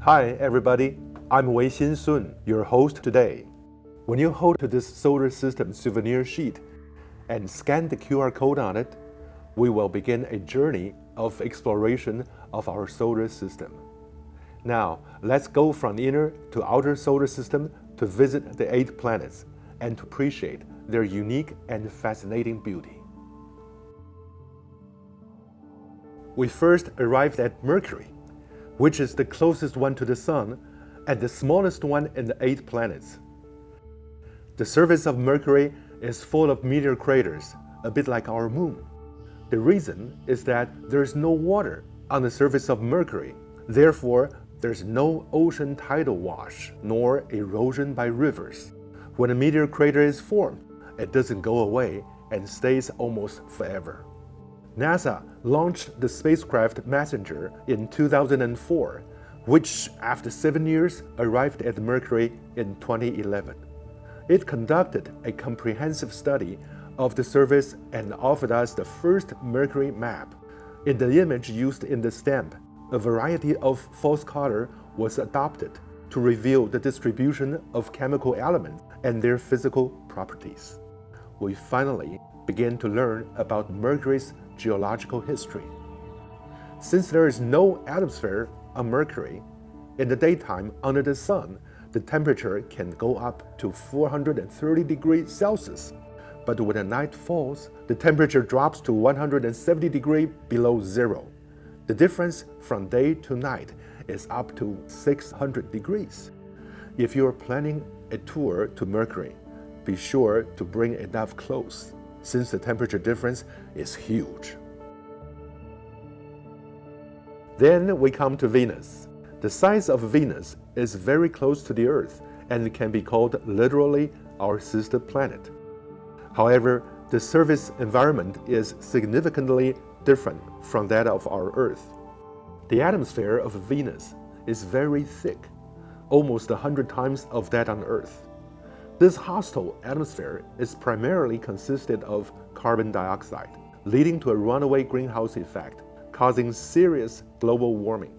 Hi everybody, I'm Wei-Xin Sun, your host today. When you hold to this solar system souvenir sheet and scan the QR code on it, we will begin a journey of exploration of our solar system. Now, let's go from inner to outer solar system to visit the 8 planets and to appreciate their unique and fascinating beauty. We first arrived at Mercury, which is the closest one to the Sun and the smallest one in the 8 planets. The surface of Mercury is full of meteor craters, a bit like our Moon. The reason is that there's no water on the surface of Mercury. Therefore, there's no ocean tidal wash nor erosion by rivers. When a meteor crater is formed, it doesn't go away and stays almost forever. NASA launched the spacecraft Messenger in 2004, which after 7 years arrived at Mercury in 2011. It conducted a comprehensive study of the surface and offered us the first Mercury map. In the image used in the stamp, a variety of false color was adopted to reveal the distribution of chemical elements and their physical properties. We finally began to learn about Mercury's geological history. Since there is no atmosphere on Mercury, in the daytime under the sun, the temperature can go up to 430 degrees Celsius. But when the night falls, the temperature drops to 170 degrees below zero. The difference from day to night is up to 600 degrees. If you are planning a tour to Mercury, be sure to bring enough clothes, since the temperature difference is huge. Then we come to Venus. The size of Venus is very close to the Earth and can be called literally our sister planet. However, the surface environment is significantly different from that of our Earth. The atmosphere of Venus is very thick, almost 100 times of that on Earth. This hostile atmosphere is primarily consisted of carbon dioxide, leading to a runaway greenhouse effect, causing serious global warming.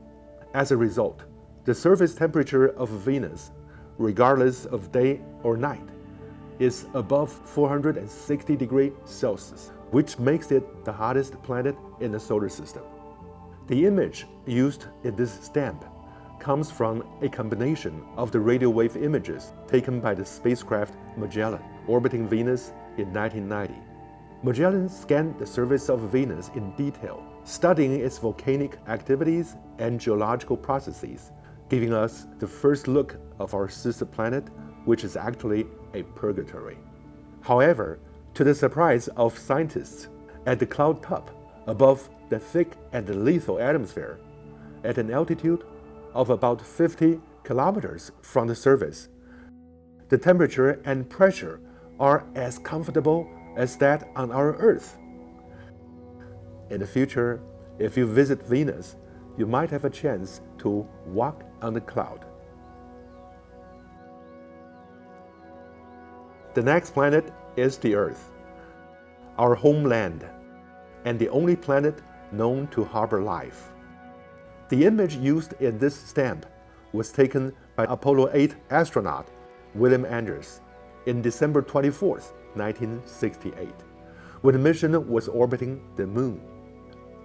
As a result, the surface temperature of Venus, regardless of day or night, is above 460 degrees Celsius, which makes it the hottest planet in the solar system. The image used in this stamp comes from a combination of the radio wave images taken by the spacecraft Magellan, orbiting Venus in 1990. Magellan scanned the surface of Venus in detail, studying its volcanic activities and geological processes, giving us the first look of our sister planet, which is actually a purgatory. However, to the surprise of scientists, at the cloud top, above the thick and lethal atmosphere, at an altitude of about 50 kilometers from the surface, the temperature and pressure are as comfortable as that on our Earth. In the future, if you visit Venus, you might have a chance to walk on the cloud. The next planet is the Earth, our homeland, and the only planet known to harbor life. The image used in this stamp was taken by Apollo 8 astronaut William Anders in December 24, 1968, when the mission was orbiting the Moon.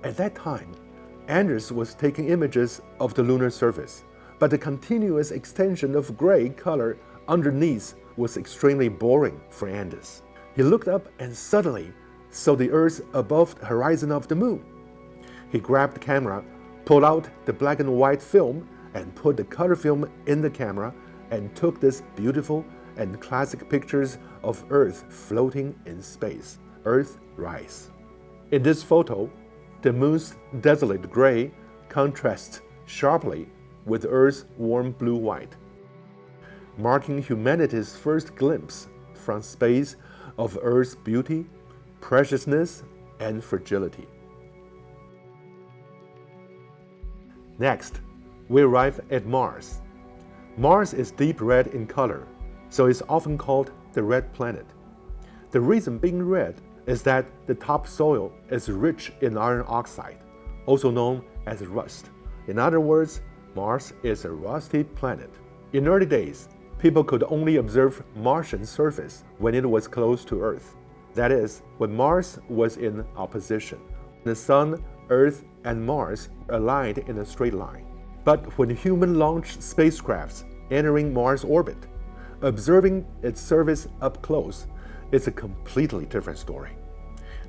At that time, Anders was taking images of the lunar surface, but the continuous extension of gray color underneath was extremely boring for Anders. He looked up and suddenly saw the Earth above the horizon of the Moon. He grabbed the camera, pulled out the black and white film, and put the color film in the camera and took these beautiful and classic pictures of Earth floating in space, Earthrise. In this photo, the Moon's desolate gray contrasts sharply with Earth's warm blue-white, marking humanity's first glimpse from space of Earth's beauty, preciousness, and fragility. Next, we arrive at Mars. Mars is deep red in color, so it's often called the red planet. The reason being red is that the topsoil is rich in iron oxide, also known as rust. In other words, Mars is a rusty planet. In early days, people could only observe Martian surface when it was close to Earth. That is, when Mars was in opposition. The Sun, Earth, and Mars aligned in a straight line. But when human-launched spacecrafts entering Mars orbit, observing its surface up close is a completely different story.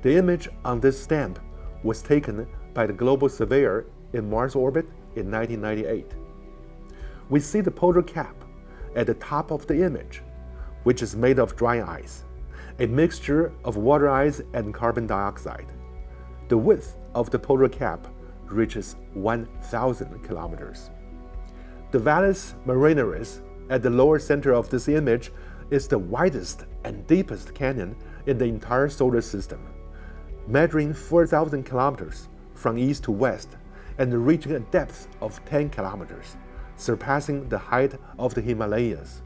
The image on this stamp was taken by the Global Surveyor in Mars orbit in 1998. We see the polar cap at the top of the image, which is made of dry ice, a mixture of water ice and carbon dioxide. The width of the polar cap reaches 1,000 kilometers. The Valles Marineris at the lower center of this image is the widest and deepest canyon in the entire solar system, measuring 4,000 kilometers from east to west and reaching a depth of 10 kilometers, surpassing the height of the Himalayas.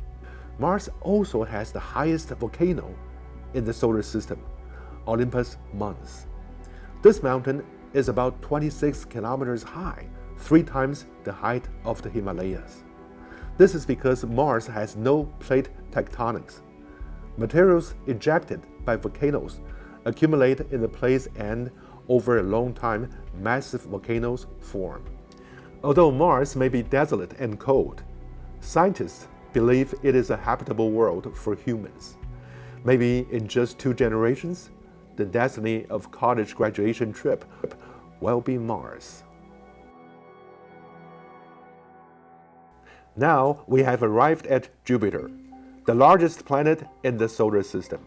Mars also has the highest volcano in the solar system, Olympus Mons. This mountain is about 26 kilometers high, 3 times the height of the Himalayas. This is because Mars has no plate tectonics. Materials ejected by volcanoes accumulate in the plates and, over a long time, massive volcanoes form. Although Mars may be desolate and cold, scientists believe it is a habitable world for humans. Maybe in just 2 generations, the destiny of college graduation trip will be Mars. Now we have arrived at Jupiter, the largest planet in the solar system.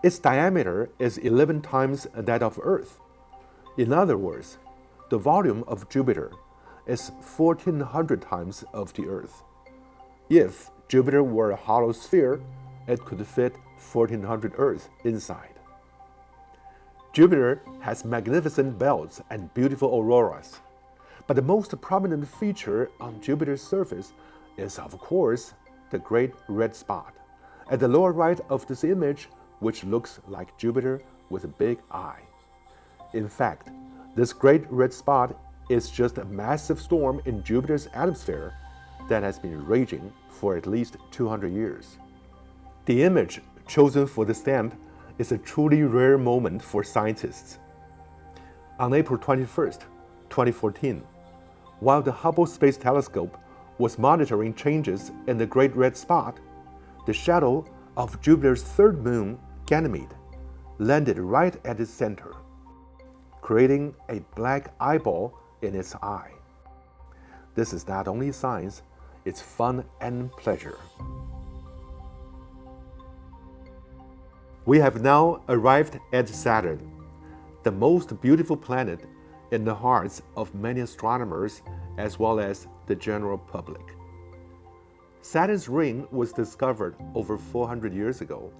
Its diameter is 11 times that of Earth. In other words, the volume of Jupiter is 1,400 times of the Earth. If Jupiter were a hollow sphere, it could fit 1,400 Earth inside. Jupiter has magnificent belts and beautiful auroras. But the most prominent feature on Jupiter's surface is, of course, the Great Red Spot, at the lower right of this image, which looks like Jupiter with a big eye. In fact, this Great Red Spot is just a massive storm in Jupiter's atmosphere that has been raging for at least 200 years. The image chosen for the stamp is a truly rare moment for scientists. On April 21, 2014, while the Hubble Space Telescope was monitoring changes in the Great Red Spot, the shadow of Jupiter's third moon, Ganymede, landed right at its center, creating a black eyeball in its eye. This is not only science, it's fun and pleasure. We have now arrived at Saturn, the most beautiful planet in the hearts of many astronomers as well as the general public. Saturn's ring was discovered over 400 years ago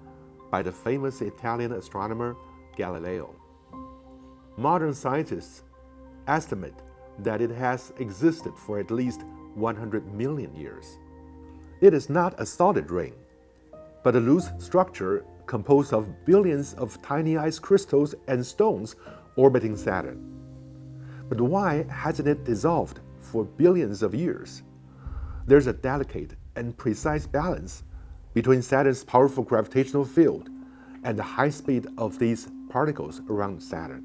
by the famous Italian astronomer Galileo. Modern scientists estimate that it has existed for at least 100 million years. It is not a solid ring, but a loose structure composed of billions of tiny ice crystals and stones orbiting Saturn. But why hasn't it dissolved for billions of years? There's a delicate and precise balance between Saturn's powerful gravitational field and the high speed of these particles around Saturn.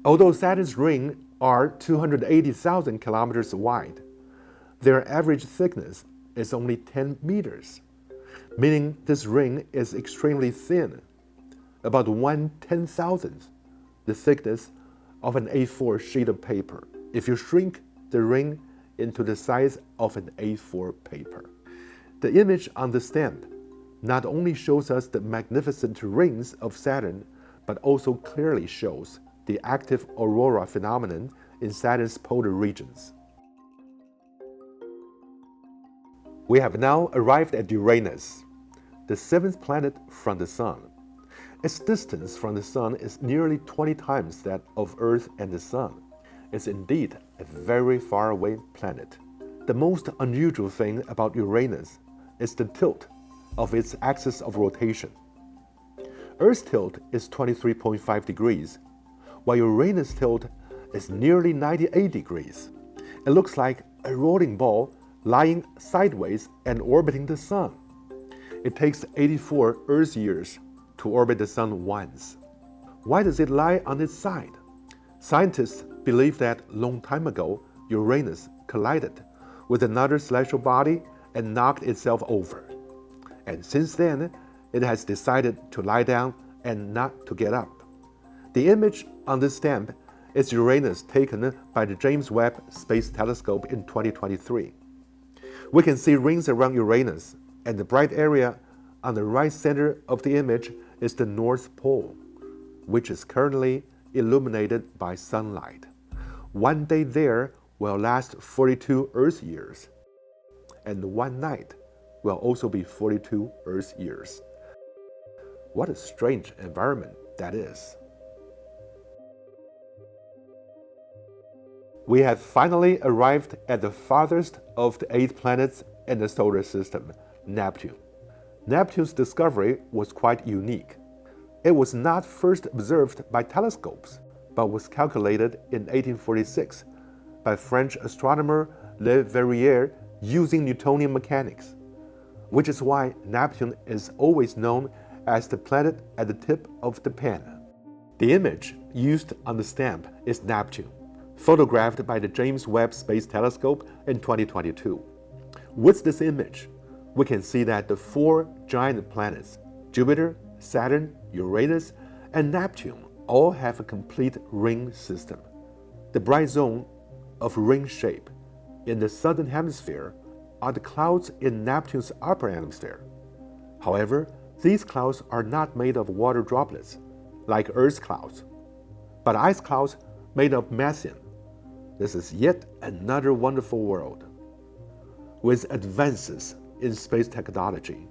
Although Saturn's rings are 280,000 kilometers wide, their average thickness is only 10 meters, meaning this ring is extremely thin, about 1/10,000th the thickness of an A4 sheet of paper, if you shrink the ring into the size of an A4 paper. The image on the stamp not only shows us the magnificent rings of Saturn, but also clearly shows the active aurora phenomenon in Saturn's polar regions. We have now arrived at Uranus, the 7th planet from the Sun. Its distance from the Sun is nearly 20 times that of Earth and the Sun. It's indeed a very far away planet. The most unusual thing about Uranus is the tilt of its axis of rotation. Earth's tilt is 23.5 degrees, while Uranus' tilt is nearly 98 degrees. It looks like a rolling ball lying sideways and orbiting the sun. It takes 84 Earth years to orbit the sun once. Why does it lie on its side? Scientists believe that a long time ago, Uranus collided with another celestial body and knocked itself over. And since then, it has decided to lie down and not to get up. The image on this stamp is Uranus taken by the James Webb Space Telescope in 2023. We can see rings around Uranus, and the bright area on the right center of the image is the North Pole, which is currently illuminated by sunlight. One day there will last 42 Earth years, and one night will also be 42 Earth years. What a strange environment that is. We have finally arrived at the farthest of the 8 planets in the solar system, Neptune. Neptune's discovery was quite unique. It was not first observed by telescopes, but was calculated in 1846 by French astronomer Le Verrier using Newtonian mechanics, which is why Neptune is always known as the planet at the tip of the pen. The image used on the stamp is Neptune, photographed by the James Webb Space Telescope in 2022. With this image, we can see that the 4 giant planets, Jupiter, Saturn, Uranus, and Neptune, all have a complete ring system. The bright zone of ring shape in the southern hemisphere are the clouds in Neptune's upper hemisphere. However, these clouds are not made of water droplets, like Earth's clouds, but ice clouds made of methane. This is yet another wonderful world. With advances in space technology,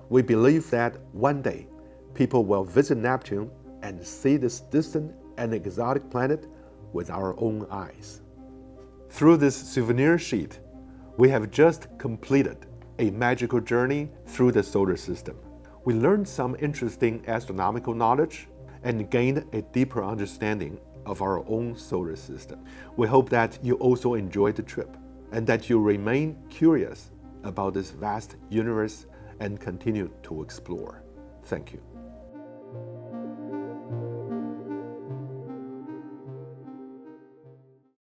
we believe that one day people will visit Neptune and see this distant and exotic planet with our own eyes. Through this souvenir sheet, we have just completed a magical journey through the solar system. We learned some interesting astronomical knowledge and gained a deeper understanding of our own solar system. We hope that you also enjoyed the trip and that you remain curious about this vast universe and continue to explore. Thank you.